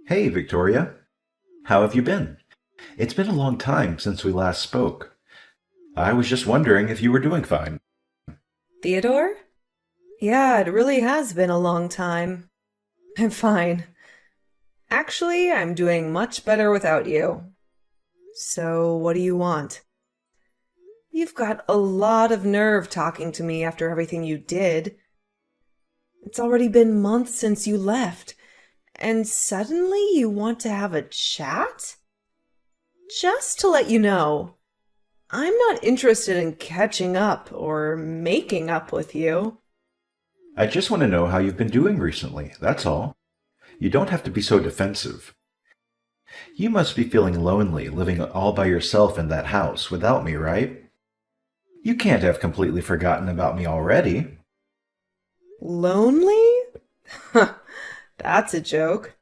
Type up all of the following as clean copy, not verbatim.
Hey, Victoria. How have you been? It's been a long time since we last spoke. I was just wondering if you were doing fine. Theodore? Yeah, it really has been a long time. I'm fine. Actually, I'm doing much better without you. So, what do you want? You've got a lot of nerve talking to me after everything you did. It's already been months since you left, and suddenly you want to have a chat? Just to let you know, I'm not interested in catching up or making up with you. I just want to know how you've been doing recently, that's all. You don't have to be so defensive. You must be feeling lonely living all by yourself in that house without me, right? You can't have completely forgotten about me already. Lonely? That's a joke.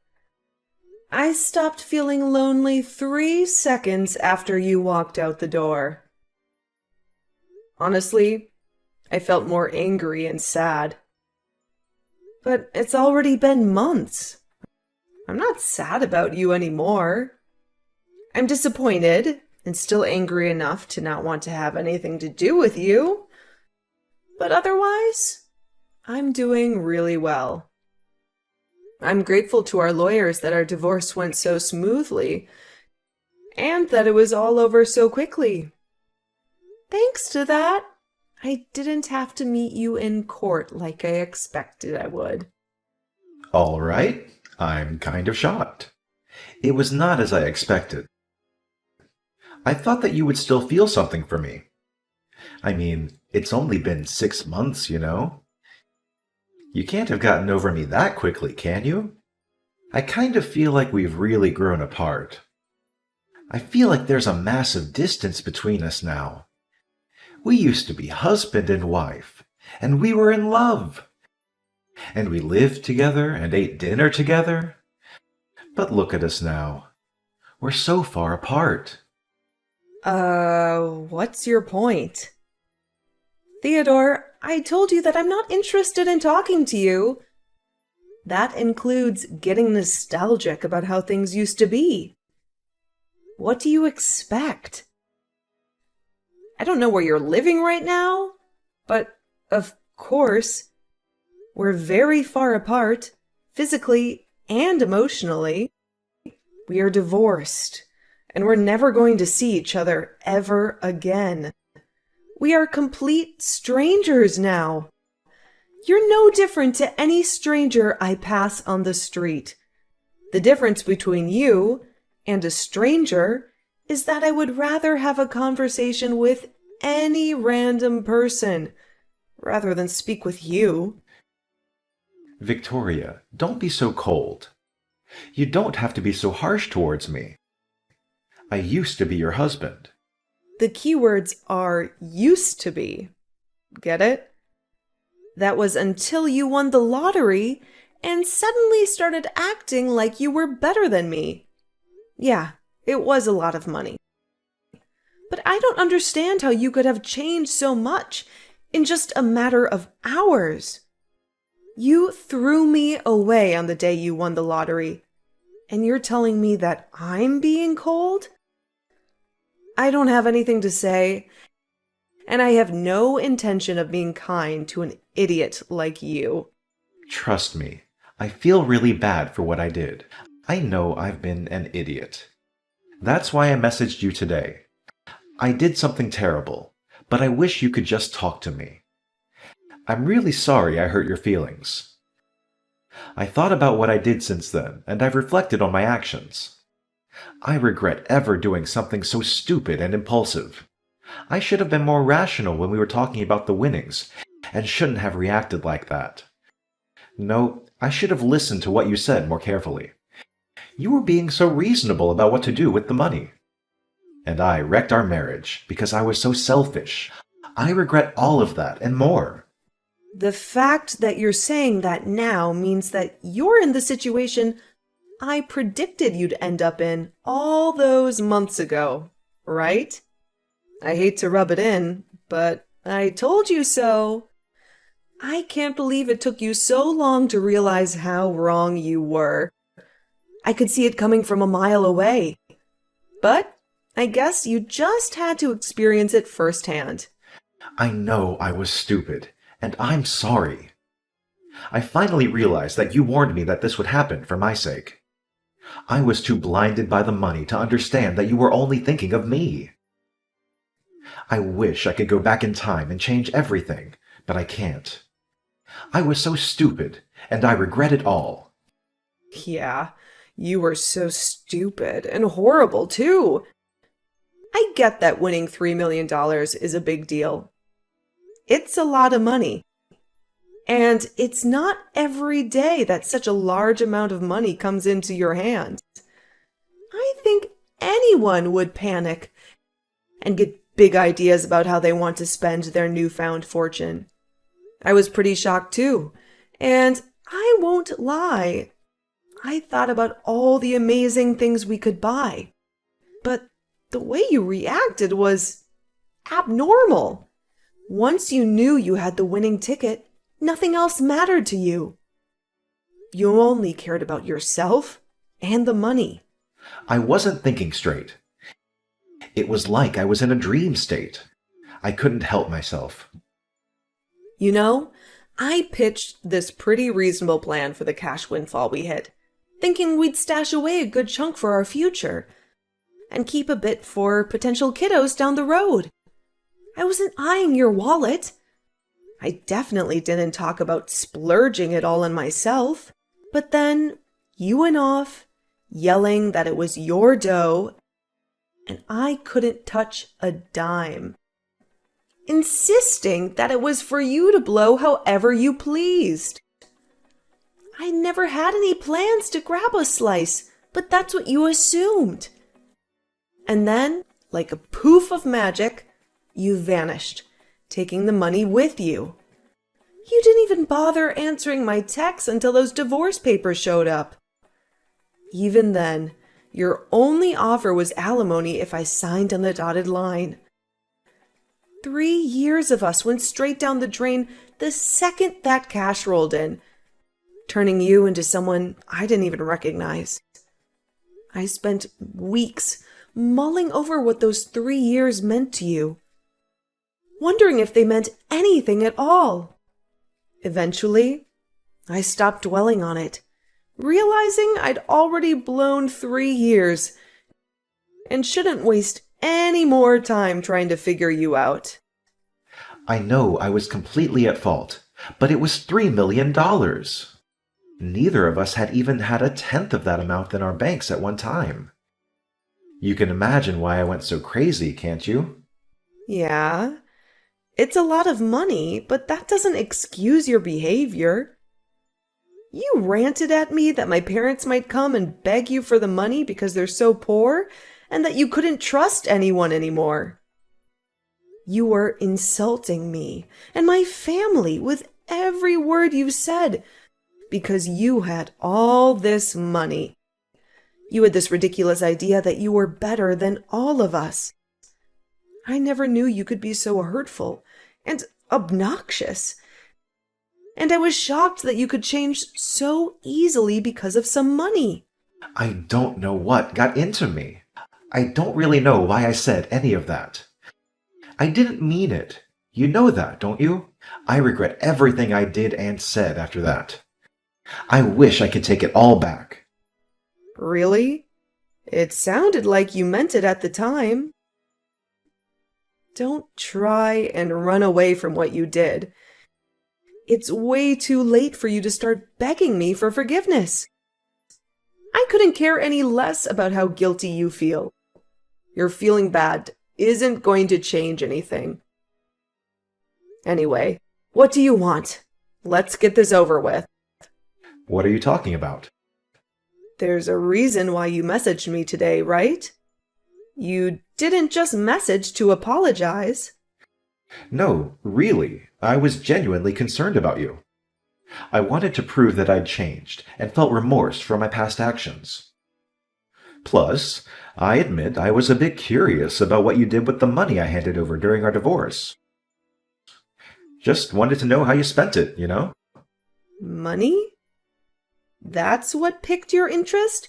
I stopped feeling lonely 3 seconds after you walked out the door. Honestly, I felt more angry and sad. But it's already been months. I'm not sad about you anymore. I'm disappointed and still angry enough to not want to have anything to do with you. But otherwise, I'm doing really well. I'm grateful to our lawyers that our divorce went so smoothly and that it was all over so quickly. Thanks to that, I didn't have to meet you in court like I expected I would. All right, I'm kind of shocked. It was not as I expected. I thought that you would still feel something for me. I mean, it's only been 6 months, you know? You can't have gotten over me that quickly, can you? I kind of feel like we've really grown apart. I feel like there's a massive distance between us now. We used to be husband and wife, and we were in love, and we lived together and ate dinner together. But look at us now. We're so far apart. What's your point? Theodore, I told you that I'm not interested in talking to you. That includes getting nostalgic about how things used to be. What do you expect? I don't know where you're living right now, but of course, we're very far apart, physically and emotionally. We are divorced, and we're never going to see each other ever again. We are complete strangers now. You're no different to any stranger I pass on the street. The difference between you and a stranger is that I would rather have a conversation with any random person rather than speak with you. Victoria, don't be so cold. You don't have to be so harsh towards me. I used to be your husband. The keywords are used to be. Get it? That was until you won the lottery and suddenly started acting like you were better than me. Yeah, it was a lot of money. But I don't understand how you could have changed so much in just a matter of hours. You threw me away on the day you won the lottery, and you're telling me that I'm being cold? I don't have anything to say, and I have no intention of being kind to an idiot like you. Trust me, I feel really bad for what I did. I know I've been an idiot. That's why I messaged you today. I did something terrible, but I wish you could just talk to me. I'm really sorry I hurt your feelings. I thought about what I did since then, and I've reflected on my actions. I regret ever doing something so stupid and impulsive. I should have been more rational when we were talking about the winnings, and shouldn't have reacted like that. No, I should have listened to what you said more carefully. You were being so reasonable about what to do with the money. And I wrecked our marriage because I was so selfish. I regret all of that and more. The fact that you're saying that now means that you're in the situation I predicted you'd end up in all those months ago, right? I hate to rub it in, but I told you so. I can't believe it took you so long to realize how wrong you were. I could see it coming from a mile away. But I guess you just had to experience it firsthand. I know I was stupid, and I'm sorry. I finally realized that you warned me that this would happen for my sake. I was too blinded by the money to understand that you were only thinking of me. I wish I could go back in time and change everything, but I can't. I was so stupid, and I regret it all. Yeah, you were so stupid and horrible, too. I get that winning $3 million is a big deal. It's a lot of money. And it's not every day that such a large amount of money comes into your hands. I think anyone would panic and get big ideas about how they want to spend their newfound fortune. I was pretty shocked too. And I won't lie, I thought about all the amazing things we could buy. But the way you reacted was abnormal. Once you knew you had the winning ticket, nothing else mattered to you. You only cared about yourself and the money. I wasn't thinking straight. It was like I was in a dream state. I couldn't help myself. You know, I pitched this pretty reasonable plan for the cash windfall we hit, thinking we'd stash away a good chunk for our future and keep a bit for potential kiddos down the road. I wasn't eyeing your wallet. I definitely didn't talk about splurging it all on myself. But then you went off, yelling that it was your dough, and I couldn't touch a dime, insisting that it was for you to blow however you pleased. I never had any plans to grab a slice, but that's what you assumed. And then, like a poof of magic, you vanished, taking the money with you. You didn't even bother answering my texts until those divorce papers showed up. Even then, your only offer was alimony if I signed on the dotted line. 3 years of us went straight down the drain the second that cash rolled in, turning you into someone I didn't even recognize. I spent weeks mulling over what those 3 years meant to you, wondering if they meant anything at all. Eventually, I stopped dwelling on it, realizing I'd already blown 3 years and shouldn't waste any more time trying to figure you out. I know I was completely at fault, but it was $3 million. Neither of us had even had a tenth of that amount in our banks at one time. You can imagine why I went so crazy, can't you? Yeah, it's a lot of money, but that doesn't excuse your behavior. You ranted at me that my parents might come and beg you for the money because they're so poor, and that you couldn't trust anyone anymore. You were insulting me and my family with every word you said because you had all this money. You had this ridiculous idea that you were better than all of us. I never knew you could be so hurtful and obnoxious. And I was shocked that you could change so easily because of some money. I don't know what got into me. I don't really know why I said any of that. I didn't mean it. You know that, don't you? I regret everything I did and said after that. I wish I could take it all back. Really? It sounded like you meant it at the time. Don't try and run away from what you did. It's way too late for you to start begging me for forgiveness. I couldn't care any less about how guilty you feel. Your feeling bad isn't going to change anything. Anyway, what do you want? Let's get this over with. What are you talking about? There's a reason why you messaged me today, right? You didn't just message to apologize. No, really, I was genuinely concerned about you. I wanted to prove that I'd changed and felt remorse for my past actions. Plus, I admit I was a bit curious about what you did with the money I handed over during our divorce. Just wanted to know how you spent it, you know? Money? That's what piqued your interest?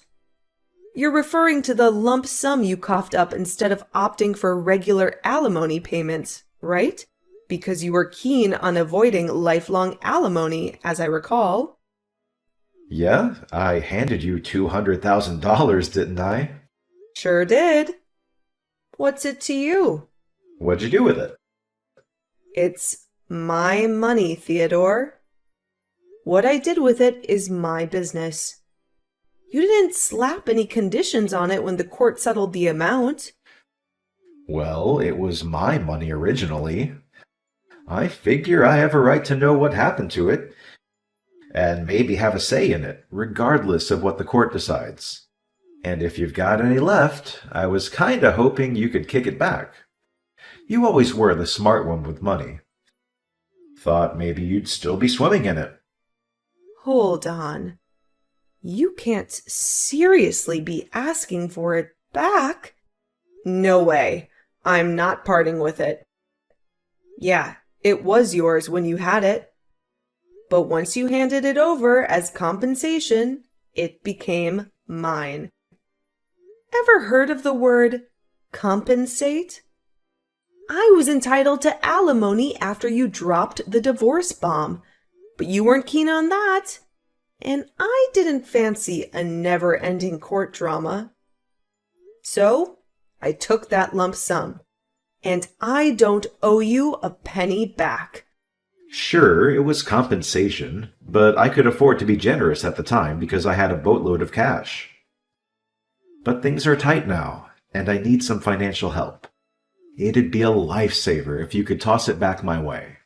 You're referring to the lump sum you coughed up instead of opting for regular alimony payments, right? Because you were keen on avoiding lifelong alimony, as I recall. Yeah, I handed you $200,000, didn't I? Sure did. What's it to you? What'd you do with it? It's my money, Theodore. What I did with it is my business. You didn't slap any conditions on it when the court settled the amount. Well, it was my money originally. I figure I have a right to know what happened to it, and maybe have a say in it, regardless of what the court decides. And if you've got any left, I was kinda hoping you could kick it back. You always were the smart one with money. Thought maybe you'd still be swimming in it. Hold on. You can't seriously be asking for it back. No way. I'm not parting with it. Yeah, it was yours when you had it. But once you handed it over as compensation, it became mine. Ever heard of the word compensate? I was entitled to alimony after you dropped the divorce bomb, but you weren't keen on that. And I didn't fancy a never-ending court drama. So, I took that lump sum, and I don't owe you a penny back. Sure, it was compensation, but I could afford to be generous at the time because I had a boatload of cash. But things are tight now, and I need some financial help. It'd be a lifesaver if you could toss it back my way.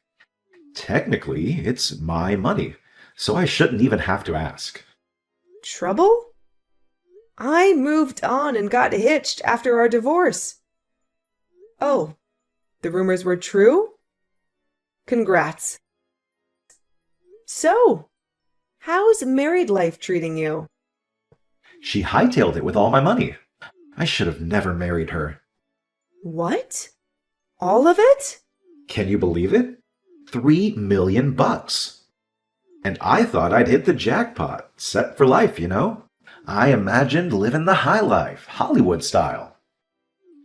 Technically, it's my money, so I shouldn't even have to ask. Trouble? I moved on and got hitched after our divorce. Oh, the rumors were true? Congrats. So, how's married life treating you? She hightailed it with all my money. I should have never married her. What? All of it? Can you believe it? $3 million. And I thought I'd hit the jackpot, set for life, you know? I imagined living the high life, Hollywood style.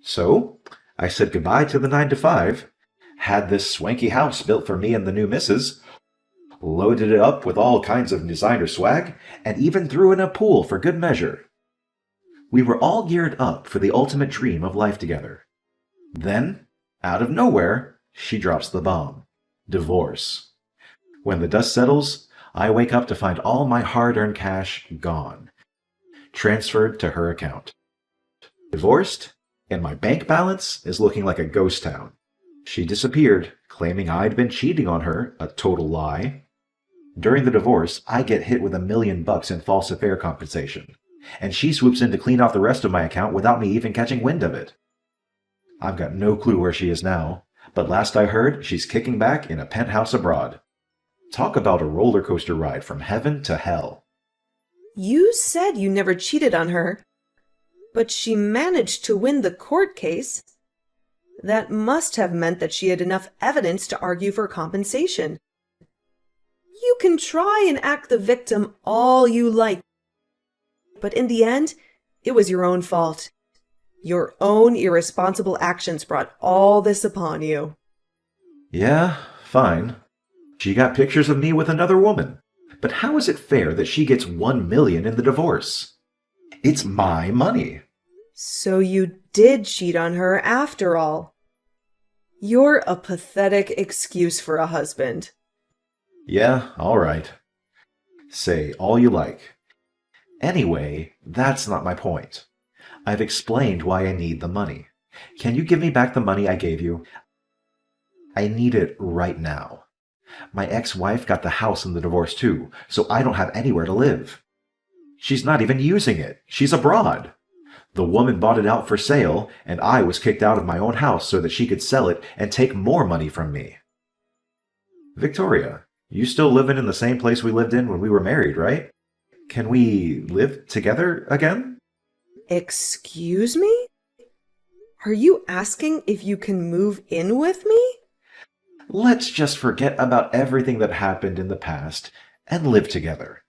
So, I said goodbye to the 9 to 5, had this swanky house built for me and the new missus, loaded it up with all kinds of designer swag, and even threw in a pool for good measure. We were all geared up for the ultimate dream of life together. Then, out of nowhere, she drops the bomb. Divorce. When the dust settles, I wake up to find all my hard-earned cash gone, transferred to her account. Divorced, and my bank balance is looking like a ghost town. She disappeared, claiming I'd been cheating on her, a total lie. During the divorce, I get hit with $1 million in false affair compensation, and she swoops in to clean off the rest of my account without me even catching wind of it. I've got no clue where she is now, but last I heard, she's kicking back in a penthouse abroad. Talk about a roller coaster ride from heaven to hell. You said you never cheated on her, but she managed to win the court case. That must have meant that she had enough evidence to argue for compensation. You can try and act the victim all you like, but in the end, it was your own fault. Your own irresponsible actions brought all this upon you. Yeah, fine. She got pictures of me with another woman. But how is it fair that she gets $1 million in the divorce? It's my money. So you did cheat on her after all. You're a pathetic excuse for a husband. Yeah, all right. Say all you like. Anyway, that's not my point. I've explained why I need the money. Can you give me back the money I gave you? I need it right now. My ex-wife got the house in the divorce too, so I don't have anywhere to live. She's not even using it. She's abroad. The woman bought it out for sale, and I was kicked out of my own house so that she could sell it and take more money from me. Victoria, you still living in the same place we lived in when we were married, right? Can we live together again? Excuse me? Are you asking if you can move in with me? Let's just forget about everything that happened in the past and live together.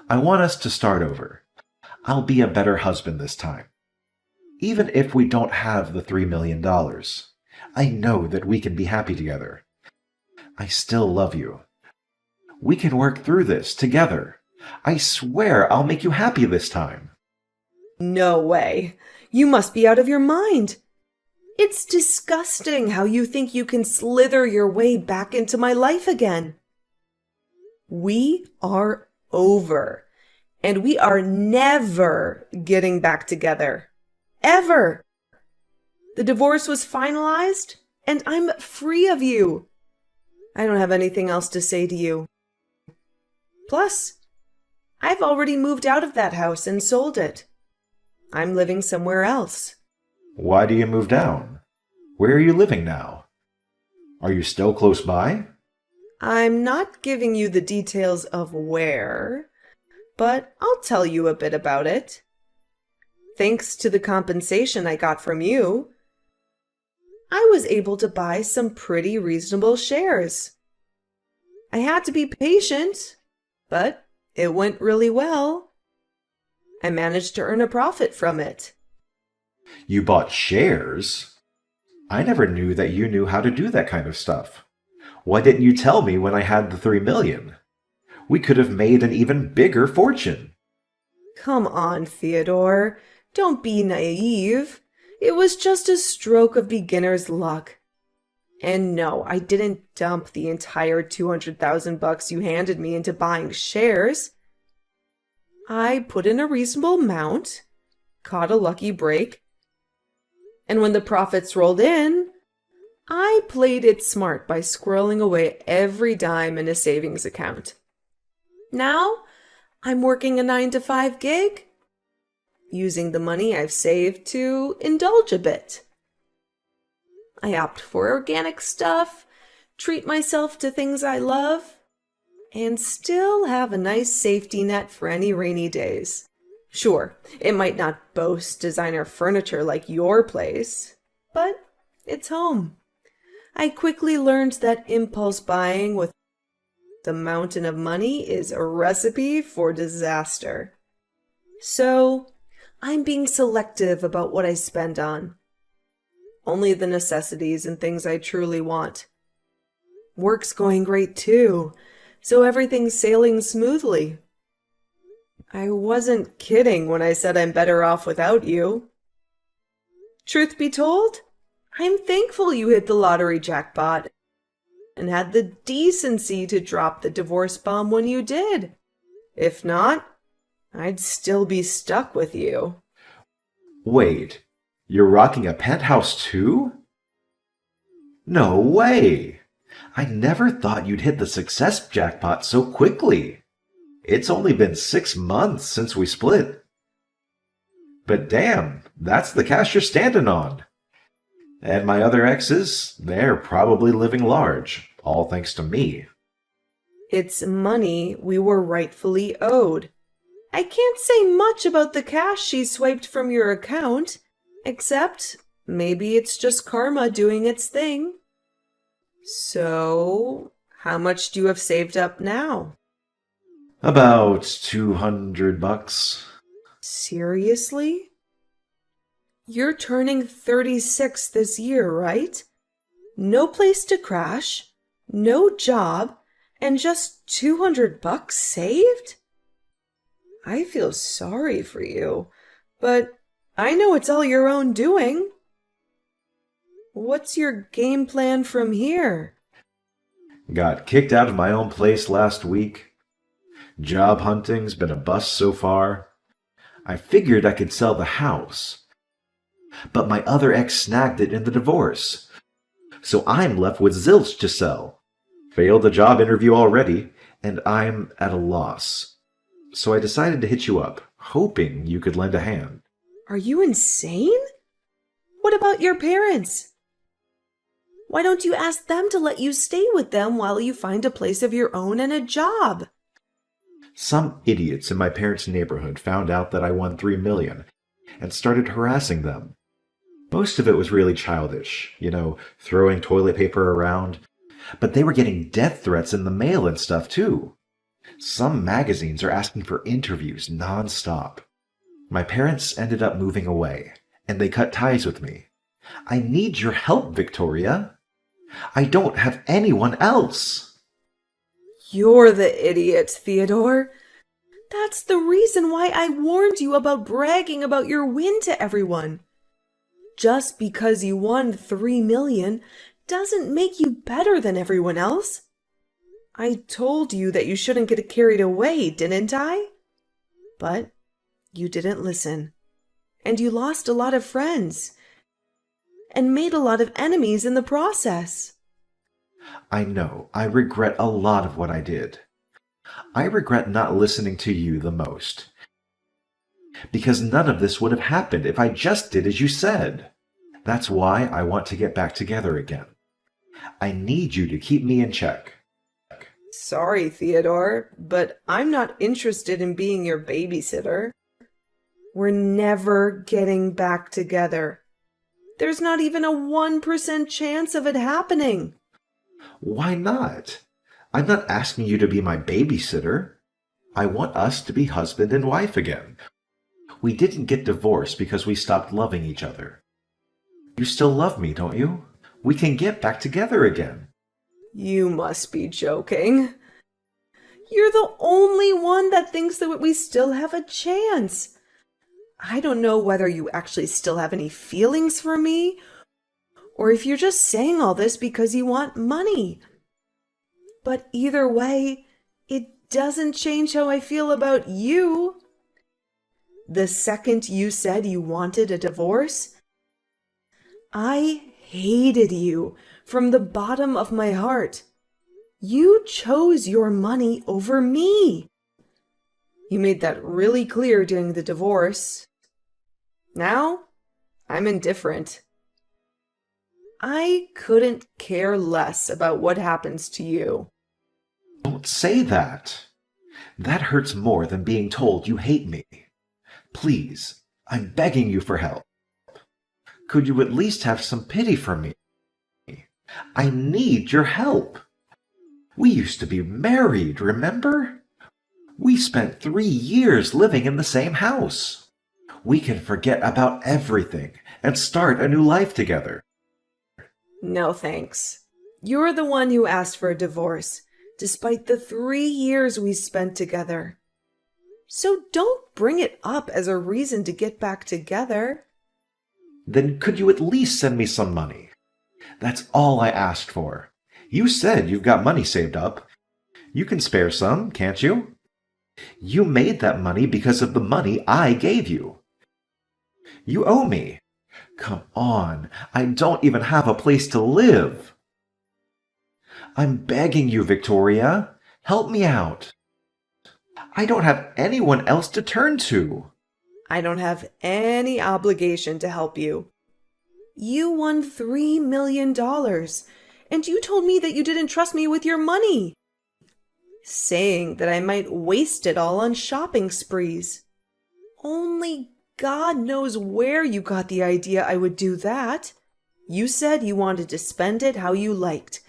I want us to start over. I'll be a better husband this time. Even if we don't have the $3 million, I know that we can be happy together. I still love you. We can work through this together. I swear I'll make you happy this time. No way. You must be out of your mind. It's disgusting how you think you can slither your way back into my life again. We are over, and we are never getting back together. Ever. The divorce was finalized, and I'm free of you. I don't have anything else to say to you. Plus, I've already moved out of that house and sold it. I'm living somewhere else. Why do you move down? Where are you living now? Are you still close by? I'm not giving you the details of where, but I'll tell you a bit about it. Thanks to the compensation I got from you, I was able to buy some pretty reasonable shares. I had to be patient, but it went really well. I managed to earn a profit from it. You bought shares? I never knew that you knew how to do that kind of stuff. Why didn't you tell me when I had the $3 million? We could have made an even bigger fortune. Come on, Theodore. Don't be naive. It was just a stroke of beginner's luck. And no, I didn't dump the entire $200,000 you handed me into buying shares. I put in a reasonable amount, caught a lucky break, and when the profits rolled in, I played it smart by squirreling away every dime in a savings account. Now, I'm working a 9-to-5 gig, using the money I've saved to indulge a bit. I opt for organic stuff, treat myself to things I love, and still have a nice safety net for any rainy days. Sure, it might not boast designer furniture like your place, but it's home. I quickly learned that impulse buying with a mountain of money is a recipe for disaster. So, I'm being selective about what I spend on. Only the necessities and things I truly want. Work's going great too, so everything's sailing smoothly. I wasn't kidding when I said I'm better off without you. Truth be told, I'm thankful you hit the lottery jackpot and had the decency to drop the divorce bomb when you did. If not, I'd still be stuck with you. Wait, you're rocking a penthouse too? No way! I never thought you'd hit the success jackpot so quickly. It's only been 6 months since we split. But damn, that's the cash you're standing on. And my other exes, they're probably living large, all thanks to me. It's money we were rightfully owed. I can't say much about the cash she swiped from your account, except maybe it's just karma doing its thing. So, how much do you have saved up now? About $200. Seriously? You're turning 36 this year, right? No place to crash, no job, and just $200 saved? I feel sorry for you, but I know it's all your own doing. What's your game plan from here? Got kicked out of my own place last week. Job hunting's been a bust so far. I figured I could sell the house, but my other ex snagged it in the divorce. So I'm left with zilch to sell. Failed the job interview already, and I'm at a loss. So I decided to hit you up, hoping you could lend a hand. Are you insane? What about your parents? Why don't you ask them to let you stay with them while you find a place of your own and a job? Some idiots in my parents' neighborhood found out that I won $3 million and started harassing them. Most of it was really childish, throwing toilet paper around. But they were getting death threats in the mail and stuff too. Some magazines are asking for interviews nonstop. My parents ended up moving away, and they cut ties with me. I need your help, Victoria. I don't have anyone else. You're the idiot, Theodore. That's the reason why I warned you about bragging about your win to everyone. Just because you won 3 million doesn't make you better than everyone else. I told you that you shouldn't get carried away, didn't I? But you didn't listen. And you lost a lot of friends. And made a lot of enemies in the process. I know I regret a lot of what I did. I regret not listening to you the most. Because none of this would have happened if I just did as you said. That's why I want to get back together again. I need you to keep me in check. Sorry, Theodore, but I'm not interested in being your babysitter. We're never getting back together. There's not even a 1% chance of it happening. Why not? I'm not asking you to be my babysitter. I want us to be husband and wife again. We didn't get divorced because we stopped loving each other. You still love me, don't you? We can get back together again. You must be joking. You're the only one that thinks that we still have a chance. I don't know whether you actually still have any feelings for me, or if you're just saying all this because you want money. But either way, it doesn't change how I feel about you. The second you said you wanted a divorce, I hated you from the bottom of my heart. You chose your money over me. You made that really clear during the divorce. Now, I'm indifferent. I couldn't care less about what happens to you. Don't say that. That hurts more than being told you hate me. Please, I'm begging you for help. Could you at least have some pity for me? I need your help. We used to be married, remember? We spent 3 years living in the same house. We can forget about everything and start a new life together. No thanks. You're the one who asked for a divorce, despite the 3 years we spent together. So don't bring it up as a reason to get back together. Then could you at least send me some money? That's all I asked for. You said you've got money saved up. You can spare some, can't you? You made that money because of the money I gave you. You owe me. Come on, I don't even have a place to live. I'm begging you, Victoria. Help me out. I don't have anyone else to turn to. I don't have any obligation to help you. You won $3 million, and you told me that you didn't trust me with your money, saying that I might waste it all on shopping sprees. Only God knows where you got the idea I would do that. You said you wanted to spend it how you liked,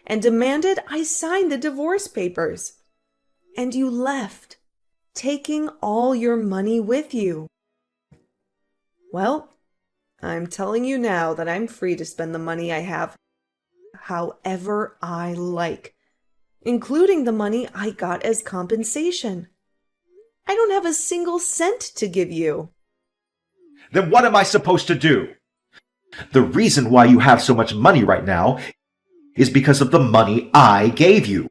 and demanded I sign the divorce papers. And you left, taking all your money with you. Well, I'm telling you now that I'm free to spend the money I have however I like, including the money I got as compensation. I don't have a single cent to give you. Then what am I supposed to do? The reason why you have so much money right now is because of the money I gave you.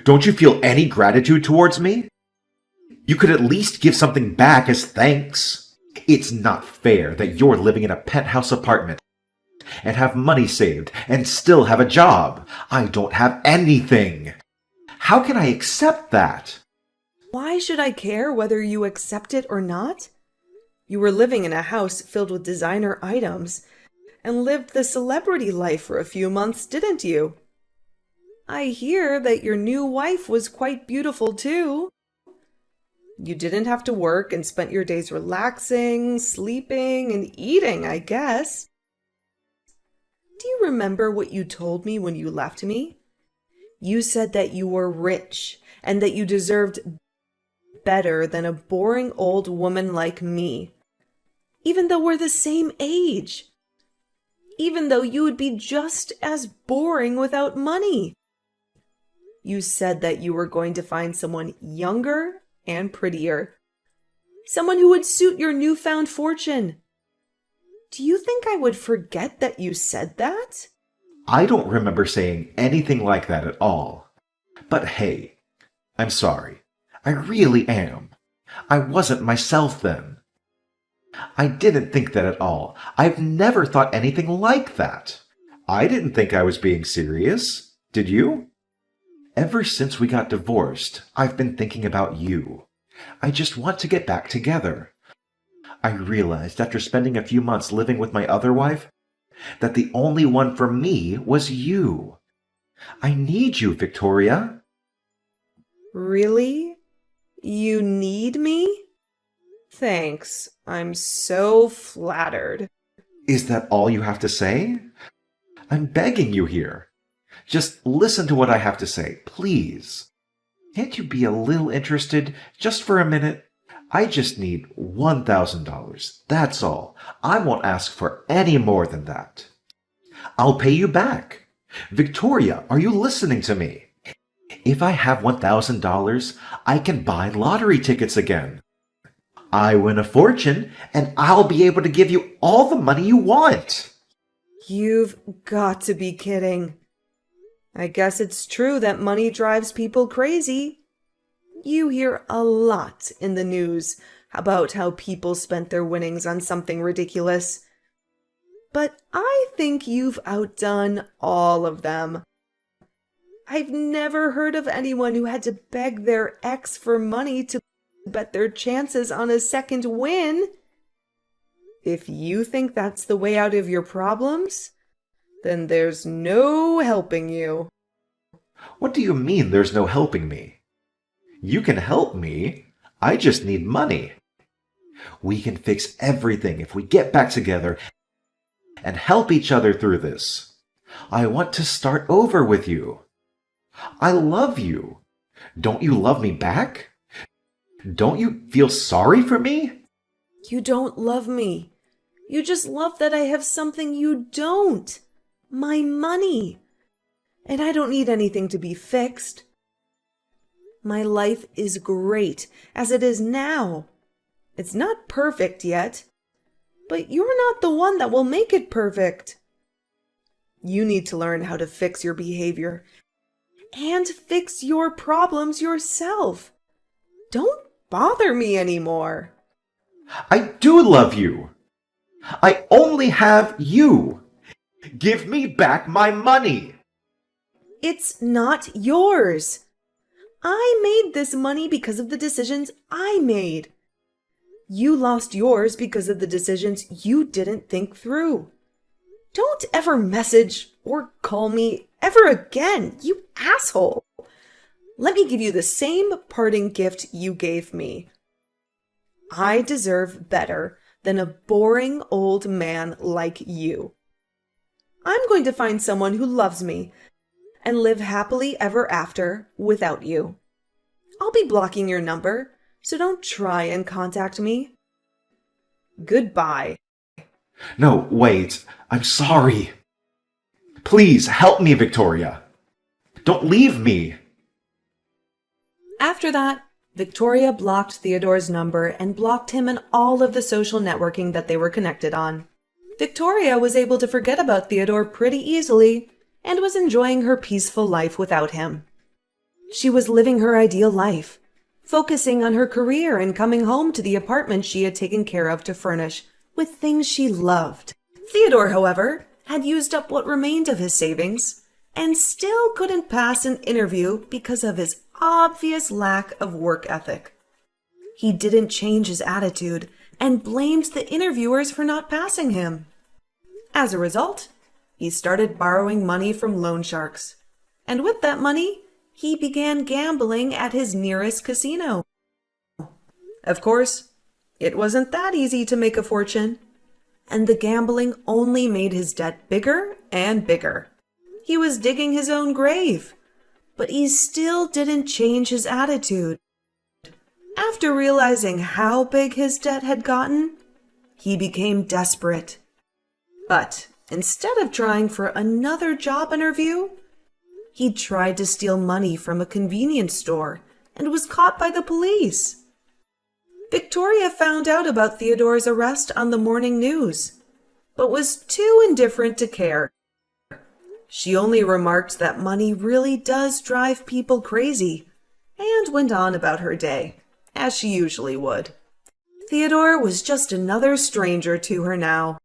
Don't you feel any gratitude towards me? You could at least give something back as thanks. It's not fair that you're living in a penthouse apartment and have money saved and still have a job. I don't have anything. How can I accept that? Why should I care whether you accept it or not? You were living in a house filled with designer items and lived the celebrity life for a few months, didn't you? I hear that your new wife was quite beautiful too. You didn't have to work and spent your days relaxing, sleeping, and eating, I guess. Do you remember what you told me when you left me? You said that you were rich and that you deserved better than a boring old woman like me, even though we're the same age, even though you would be just as boring without money. You said that you were going to find someone younger and prettier, someone who would suit your newfound fortune. Do you think I would forget that you said that? I don't remember saying anything like that at all. But hey, I'm sorry. I really am. I wasn't myself then. I didn't think that at all. I've never thought anything like that. I didn't think I was being serious. Did you? Ever since we got divorced, I've been thinking about you. I just want to get back together. I realized after spending a few months living with my other wife that the only one for me was you. I need you, Victoria. Really? You need me? Thanks. I'm so flattered. Is that all you have to say? I'm begging you here. Just listen to what I have to say, please. Can't you be a little interested just for a minute? I just need $1,000. That's all. I won't ask for any more than that. I'll pay you back. Victoria, are you listening to me? If I have $1,000, I can buy lottery tickets again. I win a fortune, and I'll be able to give you all the money you want. You've got to be kidding. I guess it's true that money drives people crazy. You hear a lot in the news about how people spent their winnings on something ridiculous. But I think you've outdone all of them. I've never heard of anyone who had to beg their ex for money to bet their chances on a second win. If you think that's the way out of your problems, then there's no helping you. What do you mean there's no helping me? You can help me. I just need money. We can fix everything if we get back together and help each other through this. I want to start over with you. I love you. Don't you love me back? Don't you feel sorry for me? You don't love me. You just love that I have something you don't. My money. And I don't need anything to be fixed. My life is great as it is now. It's not perfect yet, but you're not the one that will make it perfect. You need to learn how to fix your behavior and fix your problems yourself. Don't bother me anymore. I do love you. I only have you. Give me back my money. It's not yours. I made this money because of the decisions I made. You lost yours because of the decisions you didn't think through. Don't ever message or call me ever again, you asshole. Let me give you the same parting gift you gave me. I deserve better than a boring old man like you. I'm going to find someone who loves me and live happily ever after without you. I'll be blocking your number, so don't try and contact me. Goodbye. No, wait. I'm sorry. Please help me, Victoria. Don't leave me. After that, Victoria blocked Theodore's number and blocked him in all of the social networking that they were connected on. Victoria was able to forget about Theodore pretty easily and was enjoying her peaceful life without him. She was living her ideal life, focusing on her career and coming home to the apartment she had taken care of to furnish with things she loved. Theodore, however, had used up what remained of his savings and still couldn't pass an interview because of his obvious lack of work ethic. He didn't change his attitude and blamed the interviewers for not passing him. As a result, he started borrowing money from loan sharks, and with that money, he began gambling at his nearest casino. Of course, it wasn't that easy to make a fortune, and the gambling only made his debt bigger and bigger. He was digging his own grave, but he still didn't change his attitude. After realizing how big his debt had gotten, he became desperate. But instead of trying for another job interview, he tried to steal money from a convenience store and was caught by the police. Victoria found out about Theodore's arrest on the morning news, but was too indifferent to care. She only remarked that money really does drive people crazy, and went on about her day, as she usually would. Theodore was just another stranger to her now.